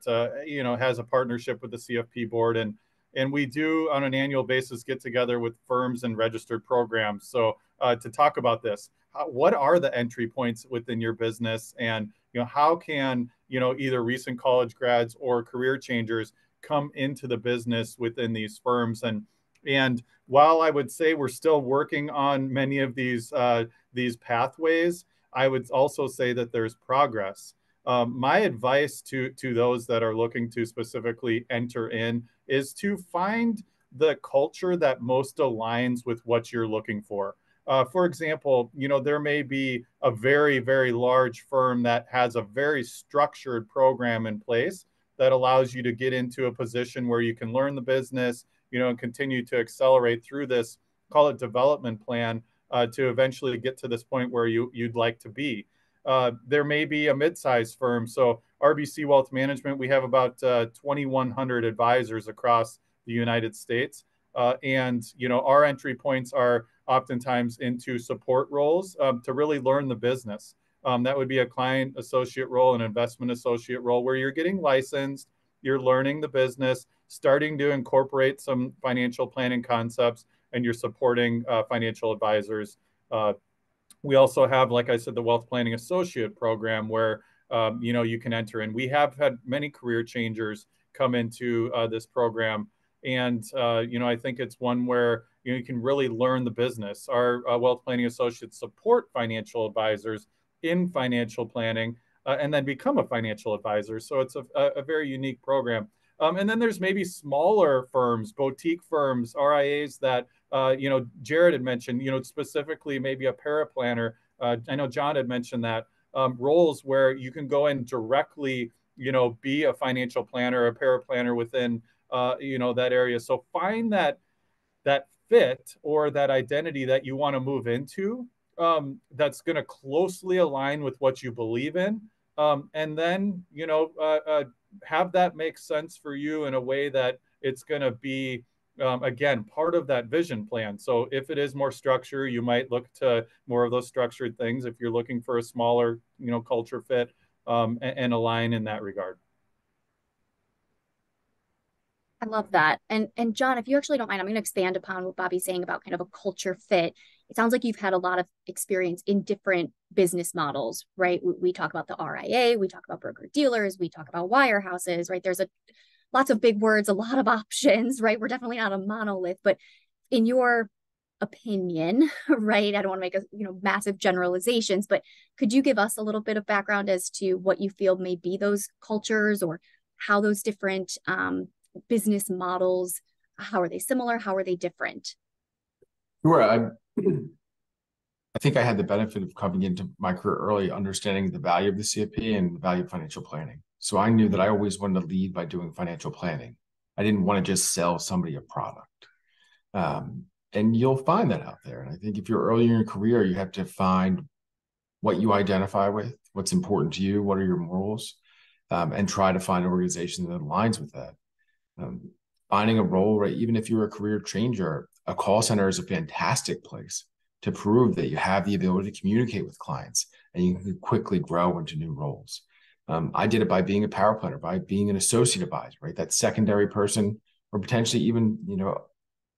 has a partnership with the CFP Board. And we do on an annual basis get together with firms and registered programs. So to talk about this, what are the entry points within your business? And, how can, either recent college grads or career changers come into the business within these firms? And while I would say we're still working on many of these pathways, I would also say that there's progress. My advice to those that are looking to specifically enter in is to find the culture that most aligns with what you're looking for. For example, there may be a very, very large firm that has a very structured program in place that allows you to get into a position where you can learn the business, and continue to accelerate through this, call it development plan, to eventually get to this point where you'd like to be. There may be a mid-sized firm. So RBC Wealth Management, we have about 2,100 advisors across the United States. And our entry points are oftentimes into support roles to really learn the business. That would be a client associate role, an investment associate role, where you're getting licensed, you're learning the business, starting to incorporate some financial planning concepts, and you're supporting financial advisors. We also have, like I said, the Wealth Planning Associate program where you can enter in. We have had many career changers come into this program. And, I think it's one where you can really learn the business. Our Wealth Planning Associates support financial advisors in financial planning and then become a financial advisor. So it's a very unique program. And then there's maybe smaller firms, boutique firms, RIAs that, Jared had mentioned, specifically maybe a paraplanner. I know John had mentioned that roles where you can go in directly, be a financial planner, a paraplanner within that area. So find that fit or that identity that you want to move into that's going to closely align with what you believe in. And then, have that make sense for you in a way that it's going to be, again, part of that vision plan. So if it is more structure, you might look to more of those structured things if you're looking for a smaller, culture fit and align in that regard. I love that. And John, if you actually don't mind, I'm going to expand upon what Bobby's saying about kind of a culture fit. It sounds like you've had a lot of experience in different business models, right? We talk about the RIA, we talk about broker dealers, we talk about wirehouses, right? There's lots of big words, a lot of options, right? We're definitely not a monolith, but in your opinion, right? I don't want to make massive generalizations, but could you give us a little bit of background as to what you feel may be those cultures or how those different business models, how are they similar? How are they different? Sure. I think I had the benefit of coming into my career early, understanding the value of the CFP and the value of financial planning. So I knew that I always wanted to lead by doing financial planning. I didn't want to just sell somebody a product. And you'll find that out there. And I think if you're early in your career, you have to find what you identify with, what's important to you, what are your morals, and try to find an organization that aligns with that. Finding a role, right? Even if you're a career changer, a call center is a fantastic place to prove that you have the ability to communicate with clients and you can quickly grow into new roles. I did it by being a power planner, by being an associate advisor, right? That secondary person, or potentially even,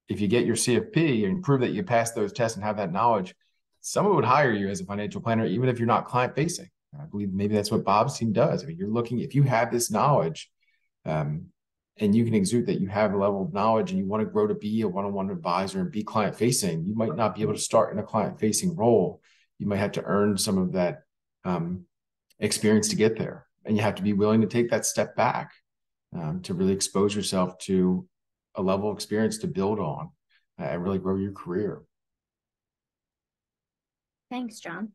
if you get your CFP and prove that you pass those tests and have that knowledge, someone would hire you as a financial planner, even if you're not client facing. I believe maybe that's what Bob's team does. I mean, you're looking, if you have this knowledge, and you can exude that you have a level of knowledge and you want to grow to be a one-on-one advisor and be client facing, you might not be able to start in a client facing role. You might have to earn some of that experience to get there. And you have to be willing to take that step back to really expose yourself to a level of experience to build on and really grow your career. Thanks, John.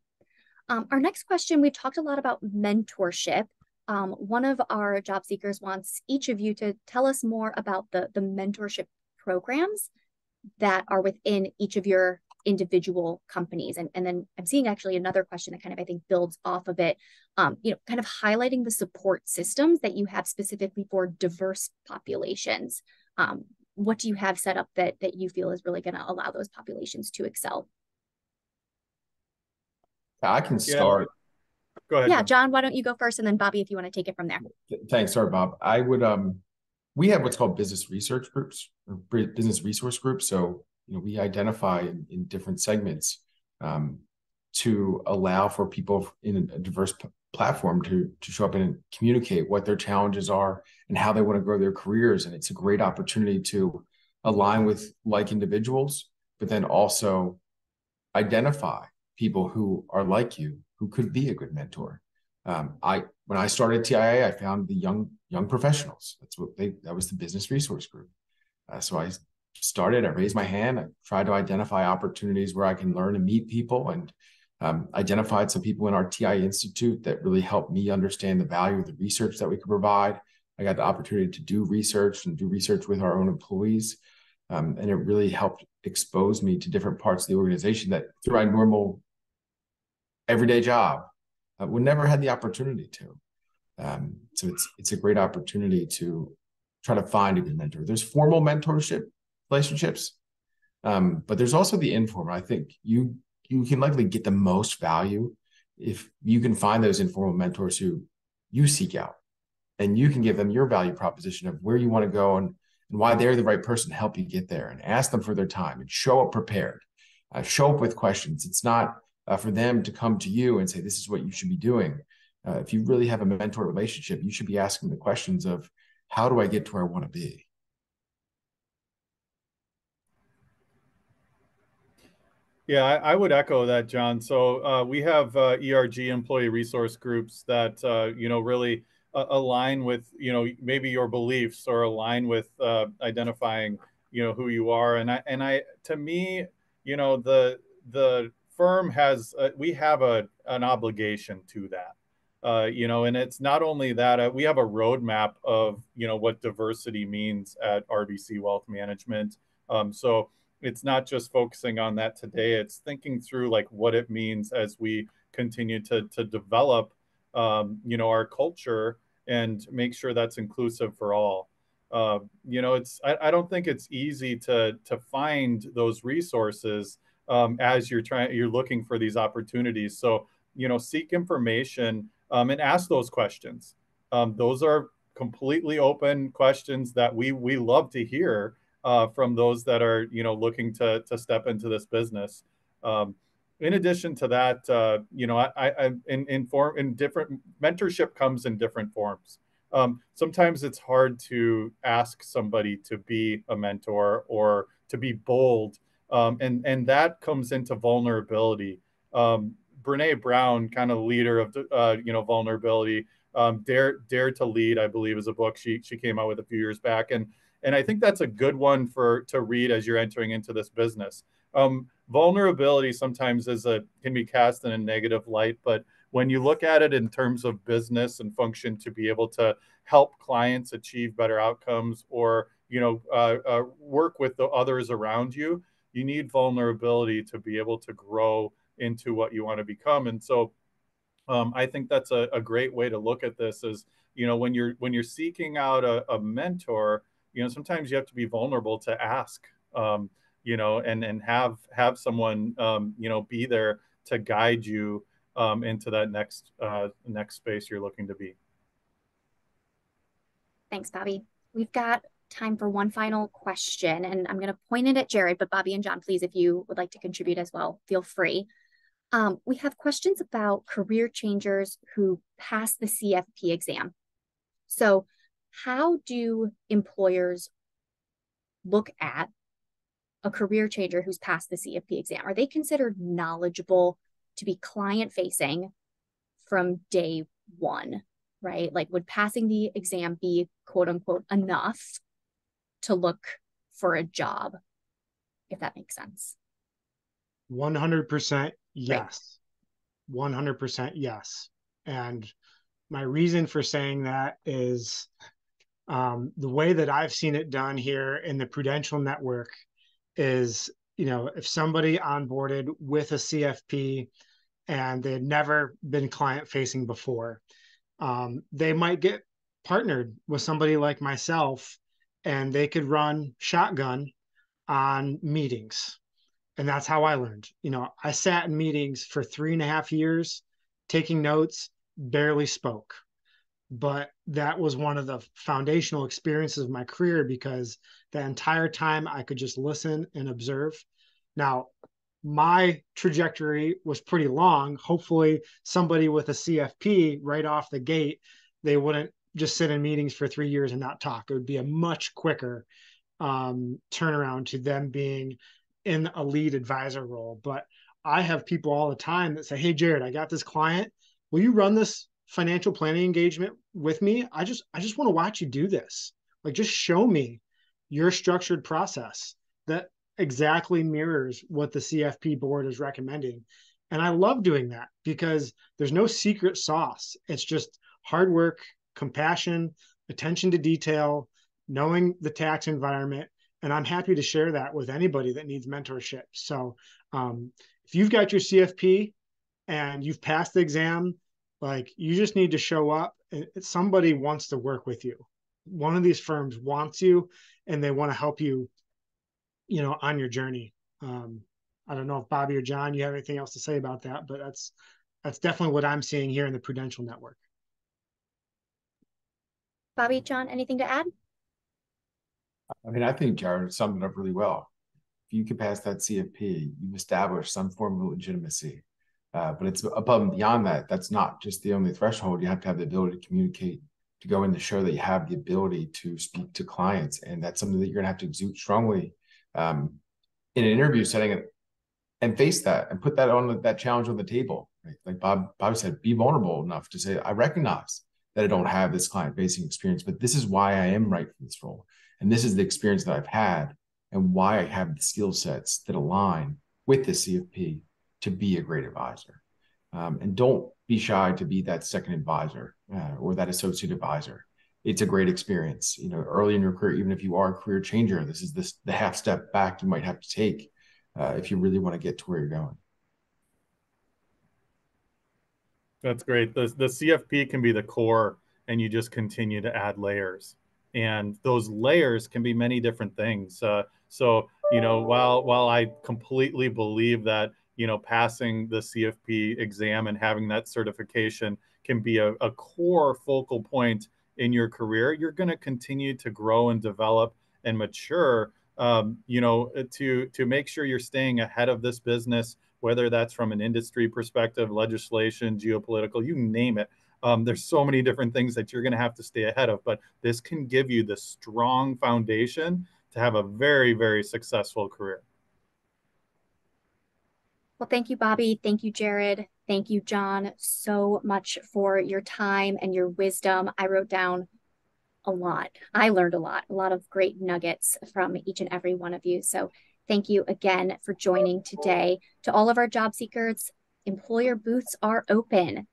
Our next question, we've talked a lot about mentorship. One of our job seekers wants each of you to tell us more about the mentorship programs that are within each of your individual companies. And then I'm seeing actually another question that kind of, I think, builds off of it, kind of highlighting the support systems that you have specifically for diverse populations. What do you have set up that you feel is really going to allow those populations to excel? I can start. Go ahead. Yeah, John, why don't you go first? And then Bobby, if you want to take it from there. Thanks. Sorry, Bob. I would, we have what's called business research groups or business resource groups. So, we identify in different segments to allow for people in a diverse platform to show up and communicate what their challenges are and how they want to grow their careers. And it's a great opportunity to align with like individuals, but then also identify people who are like you, who could be a good mentor. When I started TIA, I found the young professionals. That was the business resource group. So I started, I raised my hand. I tried to identify opportunities where I can learn and meet people, and identified some people in our TI Institute that really helped me understand the value of the research that we could provide. I got the opportunity to do research with our own employees. And it really helped expose me to different parts of the organization that through my normal everyday job would never had the opportunity to. So it's a great opportunity to try to find a good mentor. There's formal mentorship relationships, but there's also the informal. I think you can likely get the most value if you can find those informal mentors who you seek out, and you can give them your value proposition of where you want to go and why they're the right person to help you get there, and ask them for their time and show up prepared, show up with questions. It's not for them to come to you and say, this is what you should be doing. If you really have a mentor relationship, you should be asking the questions of, how do I get to where I want to be? Yeah, I would echo that, John. So we have ERG employee resource groups that really align with maybe your beliefs, or align with identifying who you are. And I to me, the firm has we have an obligation to that. And it's not only that, we have a roadmap of what diversity means at RBC Wealth Management. So it's not just focusing on that today. It's thinking through like what it means as we continue to develop, our culture, and make sure that's inclusive for all. I don't think it's easy to find those resources as you're looking for these opportunities. So seek information and ask those questions. Those are completely open questions that we love to hear from those that are looking to step into this business. In addition to that, I in different mentorship comes in different forms. Sometimes it's hard to ask somebody to be a mentor or to be bold, and that comes into vulnerability. Brene Brown, kind of leader of vulnerability. Dare to Lead, I believe, is a book she came out with a few years back, and I think that's a good one to read as you're entering into this business. Vulnerability sometimes can be cast in a negative light, but when you look at it in terms of business and function to be able to help clients achieve better outcomes, or work with the others around you, you need vulnerability to be able to grow into what you want to become. And so I think that's a great way to look at this is, when you're seeking out a mentor, sometimes you have to be vulnerable to ask, and have someone, be there to guide you into that next space you're looking to be. Thanks, Bobby. We've got time for one final question, and I'm going to point it at Jared, but Bobby and John, please, if you would like to contribute as well, feel free. We have questions about career changers who pass the CFP exam. So how do employers look at a career changer who's passed the CFP exam? Are they considered knowledgeable to be client facing from day one, right? Like, would passing the exam be quote unquote enough to look for a job, if that makes sense? 100% yes. Right. 100% yes. And my reason for saying that is the way that I've seen it done here in the Prudential network is, if somebody onboarded with a CFP and they had never been client facing before, they might get partnered with somebody like myself, and they could run shotgun on meetings. And that's how I learned. I sat in meetings for 3.5 years, taking notes, barely spoke. But that was one of the foundational experiences of my career, because the entire time I could just listen and observe. Now, my trajectory was pretty long. Hopefully somebody with a CFP right off the gate, they wouldn't just sit in meetings for 3 years and not talk. It would be a much quicker turnaround to them being in a lead advisor role. But I have people all the time that say, hey, Jared, I got this client. Will you run this financial planning engagement with me? I just want to watch you do this. Like, just show me your structured process. that exactly mirrors what the CFP board is recommending. And I love doing that because there's no secret sauce. It's just hard work, compassion, attention to detail, knowing the tax environment. And I'm happy to share that with anybody that needs mentorship. So if you've got your CFP and you've passed the exam, like, you just need to show up and somebody wants to work with you. One of these firms wants you and they want to help you, on your journey. I don't know if Bobby or John, you have anything else to say about that, but that's definitely what I'm seeing here in the Prudential Network. Bobby, John, anything to add? I mean, I think Jared summed it up really well. If you can pass that CFP, you've established some form of legitimacy. But it's above and beyond that. That's not just the only threshold. You have to have the ability to communicate, to go in to show that you have the ability to speak to clients. And that's something that you're going to have to exude strongly in an interview setting and face that and put that on that challenge on the table. Right? Like Bob said, be vulnerable enough to say, I recognize that I don't have this client-facing experience, but this is why I am right for this role. And this is the experience that I've had and why I have the skill sets that align with the CFP to be a great advisor. And don't be shy to be that second advisor or that associate advisor. It's a great experience. Early in your career, even if you are a career changer, this is the half step back you might have to take if you really want to get to where you're going. That's great. The CFP can be the core, and you just continue to add layers. And those layers can be many different things. While I completely believe that, passing the CFP exam and having that certification can be a core focal point in your career, you're going to continue to grow and develop and mature, to make sure you're staying ahead of this business, whether that's from an industry perspective, legislation, geopolitical, you name it. There's so many different things that you're going to have to stay ahead of, but this can give you the strong foundation to have a very, very successful career. Well, thank you, Bobby. Thank you, Jared. Thank you, John, so much for your time and your wisdom. I wrote down a lot. I learned a lot of great nuggets from each and every one of you. So thank you again for joining today. To all of our job seekers, employer booths are open.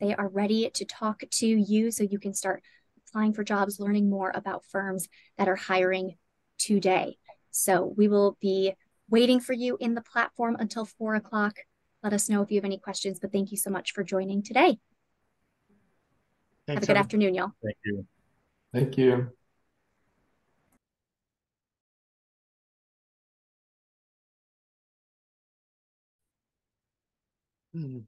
They are ready to talk to you so you can start applying for jobs, learning more about firms that are hiring today. So we will be waiting for you in the platform until 4 o'clock. Let us know if you have any questions, but thank you so much for joining today. Have a good afternoon, y'all. Thank you. Thank you. Mm-hmm.